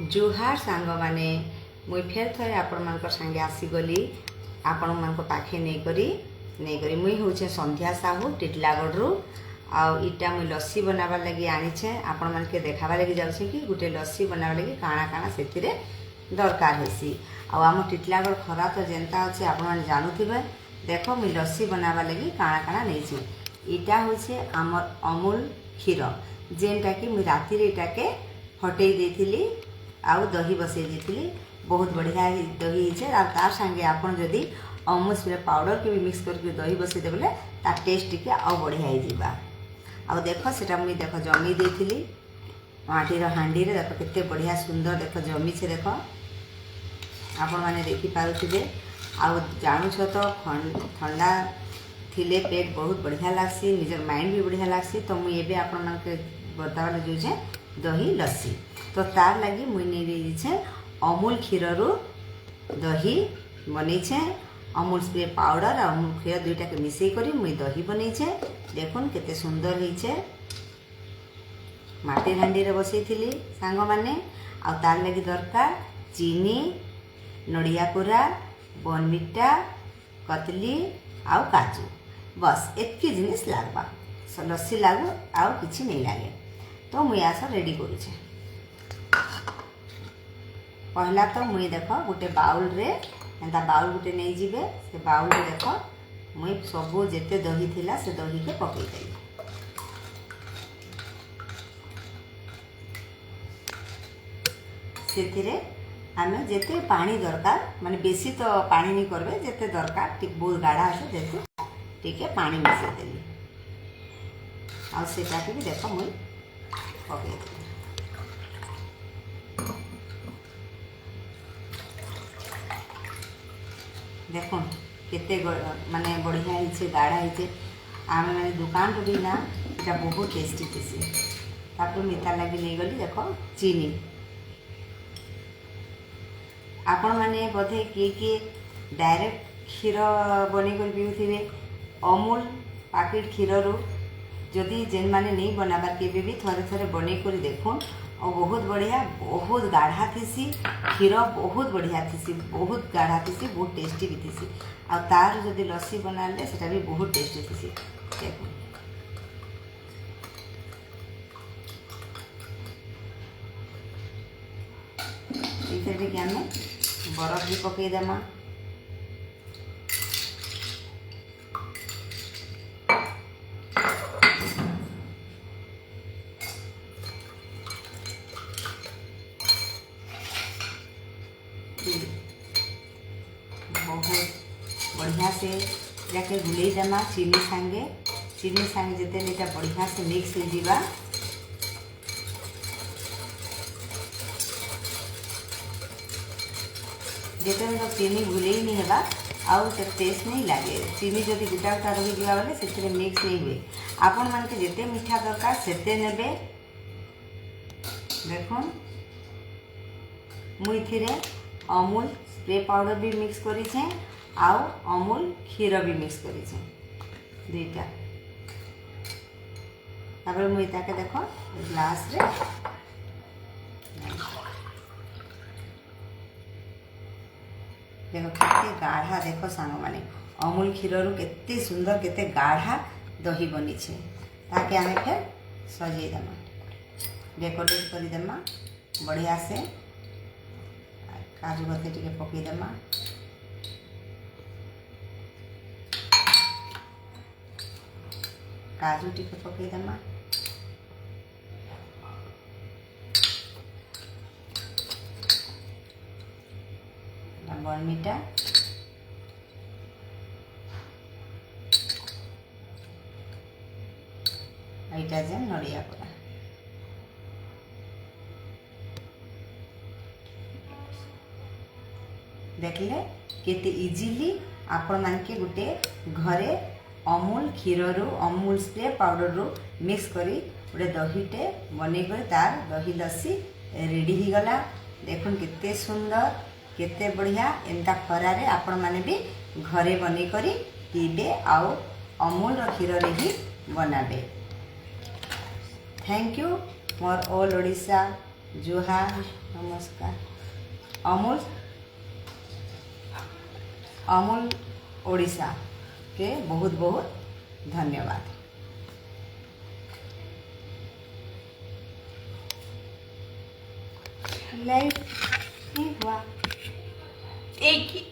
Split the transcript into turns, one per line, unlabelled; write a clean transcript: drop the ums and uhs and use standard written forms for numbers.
जुहार सांग माने मुई फेर थे आपण मान संगे आसीगली आपण मान पाखे नहीं मुई हूँ संध्या साहू टिटलागढ़ आउ इटा मुई लस्सी बनाबार लगी आनीछे आपण मान के देखाबा लगी जाऊँ कि गोटे लस्सी बनाबार लगी काଣା काଣା से दरकार हेसी आम टिटलागढ़ खरा तो जेनता अच्छे आपण मैंने जानूे देख मुई लस्सी बनाबार लगी काଣା काଣା नहीं इटा हूँ आमर अमूल क्षीर जेनटा कि मुई राति इटाके हटई देथिली आउ दही बसई देथिली बहुत बढ़िया दही है तार संगे आपन जदि अमूल स्प्रे पाउडर के भी मिक्स करके दही बसई दे बोले तार टेस्ट टिके आउ बढ़िया होगा आउ देख सेटा मुई देख जमी देथिली माटीर हांडी रे देख केते बढ़िया सुंदर देख जमी छे देख आपण माने देखि पारुथिबे आउ जानुछ तो ठंडा थिले पेट बहुत बढ़िया लागसी निजर माइंड भी बढ़िया लागसी तो मुई एबे आपण मान के बतावले जोजे दही लस्सी तो तार लगी मुई नहीं छे अमूल क्षीर दही बनी छे अमूल स्प्रे पाउडर और अमूल क्षीर दुईटा के मिसई करी मुई दही बनी छे देखुन केते सुंदर होइछे माटी हांडी रे बसई थिली सांग माने आ तार लगी दरकार चीनी नड़िया कोरा बॉर्नविटा कतली आउ काजू बस एतकी जिनिस लागबा लस्सी लागू आउ किछि नहीं लागे तो मुई आस रेडी करूछे पहला तो मुई देख गोटे बाउल रे एंता बाउल गोटे नहीं जीवे से बाउल रे देख मुई सबू जेते दही थिला से दही के पकई देली सेथिरे आमे जेते पानी दरकार माने बेसी तो पानी नहीं करबे जेते दरकार टिक बहुत गाढ़ा आसे जेते टिके पानी मिसई देली आ सेटा के भी देख मुई पकई देली देख केते माने बढ़िया है गाढ़ा है आम मैंने दुकान रू भी ना यहाँ बहुत टेस्टी थी तापर मीठा लगी नहीं गली देख चीनी आपण मैंने बोधे किए डायरेक्ट क्षीर बन कर पीउथिबे अमूल पैकेट क्षीर जदि जेन माने नहीं बनाबार केबे भी थरे थरे बनै कर देखुन और बहुत बढ़िया बहुत गाढ़ा थीसी क्षीर बहुत बढ़िया थीसी बहुत गाढ़ा थीसी बहुत टेस्टी भी थीसी आ तार जदि लस्सी बनाले सेटा भी बहुत टेस्टी थीसी देखो इसे कि आम बरफ भी पकई देमा बहुत बढ़िया से जाके गुले देमा चीनी सांगे जिते एटा बढ़िया से मिक्स हो जीवा जिते तो चीनी गुले ही नहीं हेबा आउ से टेस्ट नहीं लगे चीनी जदि गोटा गोटा रही जावा बोले से मिक्स नहीं हुए आपण मान के जिते मीठा दरकार सेते नेबे देखुन मुई थिरे अमूल स्प्रे पाउडर भी मिक्स करी छे आउ अमूल क्षीर भी मिक्स करी छे दुईटा तापर मुई ताके देखो ग्लास रे देखो केते गाढ़ा देखो सांग माने अमूल क्षीर केते सुंदर केते गाढ़ा दही बनी छे ताके आमे फिर सजई देमा डेकोरेट करी देमा बढ़िया से काजू बत्ती टिके पकई देमा काजू टिके पकई देमा बॉर्नविटा एटा जे नड़िया कोरा देखले केते इजीली आपण मान के गोटे घरे अमूल क्षीर अमूल स्प्रे पाउडर मिक्स करी गोटे दहीटे बनै कर तार दही लस्सी रेडी हो गला देखुन केते सुंदर केते बढ़िया एंता खरारे आपण माने भी घरे बनै करी पीबे आउ अमूल क्षीर रे ही बनाबे। Thank you more all Odisha जोहार, नमस्कार। अमूल अमूल ओडिशा के बहुत बहुत धन्यवाद। लाइव नहीं हुआ एक ही